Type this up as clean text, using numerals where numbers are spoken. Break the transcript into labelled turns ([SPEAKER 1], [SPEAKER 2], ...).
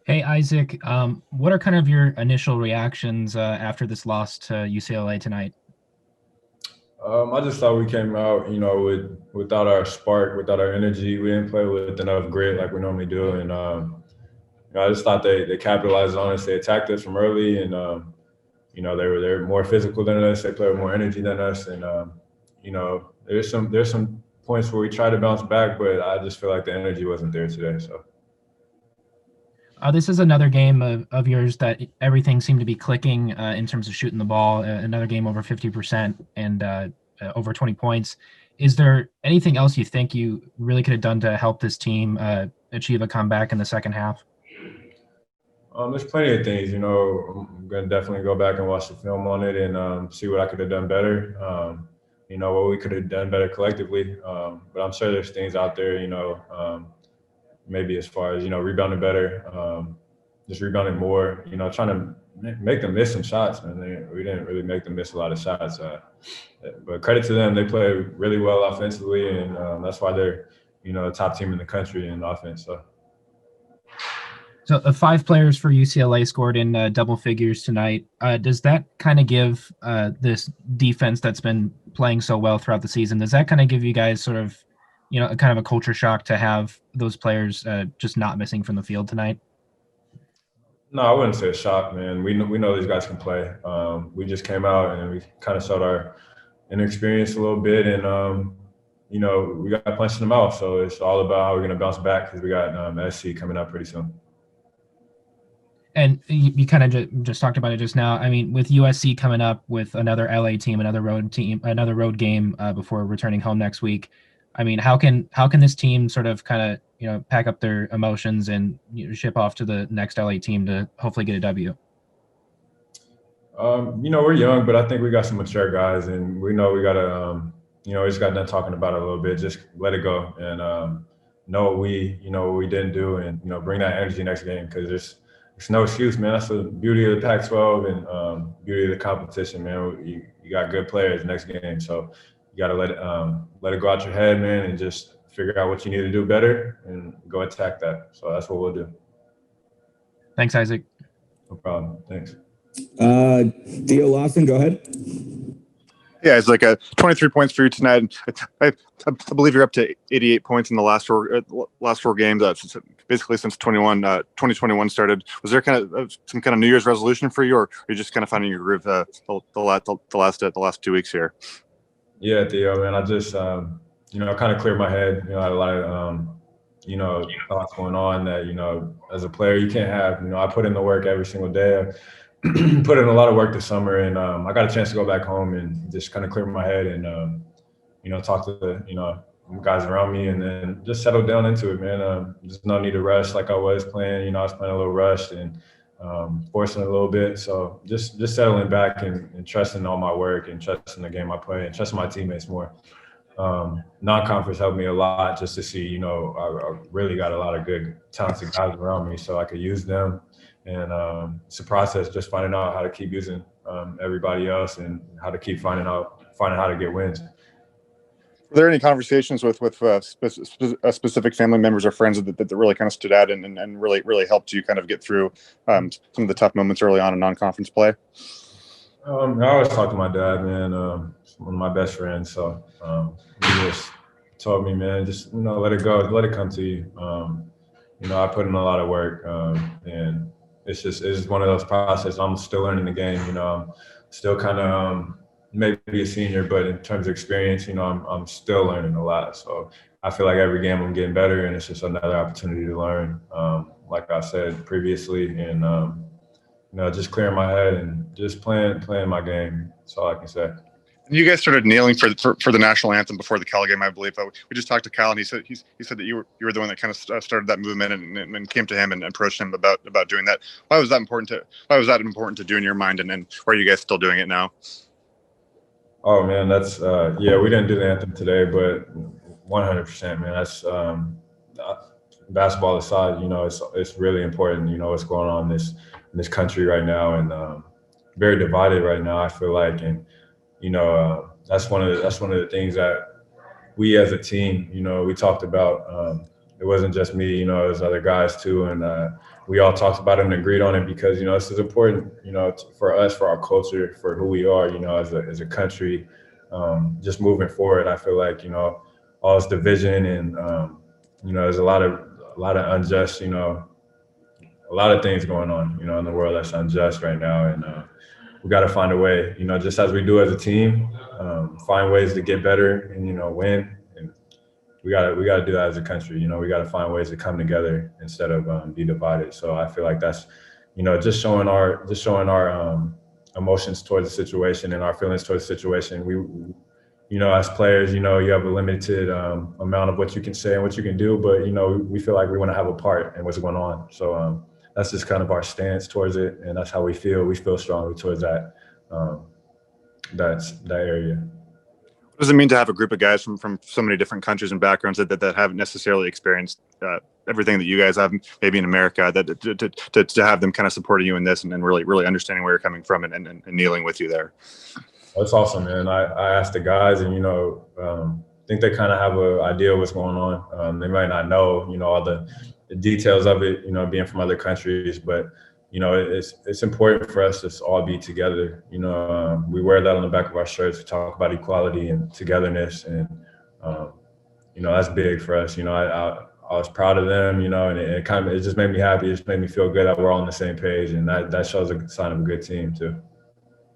[SPEAKER 1] Hey, Isaac, what are kind of your initial reactions after this loss to UCLA tonight?
[SPEAKER 2] I just thought we came out, without our spark, without our energy. We didn't play with enough grit like we normally do, and I just thought they capitalized on us. They attacked us from early, and they're more physical than us. They play with more energy than us, and there's some points where we tried to bounce back, but I just feel like the energy wasn't there today. So.
[SPEAKER 1] This is another game of yours that everything seemed to be clicking in terms of shooting the ball. Another game over 50% and over 20 points. Is there anything else you think you really could have done to help this team achieve a comeback in the second half?
[SPEAKER 2] There's plenty of things, I'm going to definitely go back and watch the film on it and see what I could have done better. What we could have done better collectively. But I'm sure there's things out there, maybe as far as, rebounding better, just rebounding more, trying to make them miss some shots, man. We didn't really make them miss a lot of shots. But credit to them, they play really well offensively, and that's why they're, the top team in the country in offense.
[SPEAKER 1] So five players for UCLA scored in double figures tonight. Does that kind of give this defense that's been playing so well throughout the season, does that kind of give you guys sort of, a kind of a culture shock to have those players just not missing from the field tonight?
[SPEAKER 2] No, I wouldn't say a shock, man. We know these guys can play. We just came out and we kind of showed our inexperience a little bit, and we got punched in the mouth. So it's all about how we're gonna bounce back because we got SC coming up pretty soon.
[SPEAKER 1] And you kind of just talked about it just now. I mean, with USC coming up with another LA team, another another road game before returning home next week. I mean, how can this team sort of kind of pack up their emotions and ship off to the next LA team to hopefully get a W?
[SPEAKER 2] We're young, but I think we got some mature guys, and we know we gotta, we just got done talking about it a little bit. Just let it go and know what we didn't do, and bring that energy next game because there's no excuse, man. That's the beauty of the Pac-12 and beauty of the competition, man. You got good players next game, so you got to let it go out your head, man, and just figure out what you need to do better and go attack that. So that's what we'll do.
[SPEAKER 1] Thanks, Isaac.
[SPEAKER 2] No problem. Thanks.
[SPEAKER 3] Theo Lawson, go ahead.
[SPEAKER 4] Yeah, it's like 23 points for you tonight. I believe you're up to 88 points in the last four games. Basically since 2021 started. Was there kind of some kind of New Year's resolution for you, or are you just kind of finding your groove the last 2 weeks here?
[SPEAKER 2] Yeah, Theo, man. I just kind of cleared my head. I had a lot of thoughts going on that as a player you can't have. I put in the work every single day. Put in a lot of work this summer, and I got a chance to go back home and just kind of clear my head and talk to the guys around me, and then just settle down into it, man. There's no need to rush like I was playing. I was playing a little rushed and forcing it a little bit. So just settling back and trusting all my work and trusting the game I play and trusting my teammates more. Non-conference helped me a lot just to see, I really got a lot of good, talented guys around me, so I could use them. And it's a process just finding out how to keep using everybody else and how to keep finding how to get wins.
[SPEAKER 4] Were there any conversations with specific family members or friends that really kind of stood out and really helped you kind of get through some of the tough moments early on in non-conference play?
[SPEAKER 2] I always talk to my dad, man. One of my best friends. So he just told me, man, just let it go, let it come to you. I put in a lot of work, and it's just one of those processes. I'm still learning the game. I'm still kind of maybe a senior, but in terms of experience, I'm still learning a lot. So I feel like every game I'm getting better, and it's just another opportunity to learn. Like I said previously, and just clearing my head and just playing my game. That's all I can say.
[SPEAKER 4] You guys started nailing for the national anthem before the Cal game, I believe. We just talked to Cal, and he said that you were the one that kind of started that movement and came to him and approached him about doing that. Why was that important to do in your mind, and why are you guys still doing it now?
[SPEAKER 2] Oh man, that's we didn't do the anthem today, but 100%, man. That's basketball aside, it's really important. What's going on in this country right now, and very divided right now. I feel like, and that's one of the things that we as a team, we talked about it wasn't just me, you know, it was other guys too. And we all talked about it and agreed on it because, you know, this is important, you know, for us, for our culture, for who we are, you know, as a country, just moving forward. I feel like, you know, all this division and, you know, there's a lot of unjust, you know, a lot of things going on, you know, in the world that's unjust right now. And we got to find a way, you know, just as we do as a team, find ways to get better and, you know, win. And we got to do that as a country. You know, we got to find ways to come together instead of be divided. So I feel like that's, you know, just showing our emotions towards the situation and our feelings towards the situation. We, you know, as players, you know, you have a limited amount of what you can say and what you can do, but, you know, we feel like we want to have a part in what's going on. So that's just kind of our stance towards it. And that's how we feel. We feel strongly towards that, that area.
[SPEAKER 4] What does it mean to have a group of guys from so many different countries and backgrounds that haven't necessarily experienced everything that you guys have, maybe in America, that to have them kind of supporting you in this and really understanding where you're coming from and kneeling with you there?
[SPEAKER 2] That's awesome, man. I asked the guys, and, you know, I think they kind of have an idea of what's going on. They might not know, you know, all the details of it, you know, being from other countries, but, you know, it's important for us to all be together. You know, we wear that on the back of our shirts. We talk about equality and togetherness, and you know, that's big for us. You know, I was proud of them, you know, and it just made me happy. It just made me feel good that we're all on the same page, and that shows a sign of a good team too.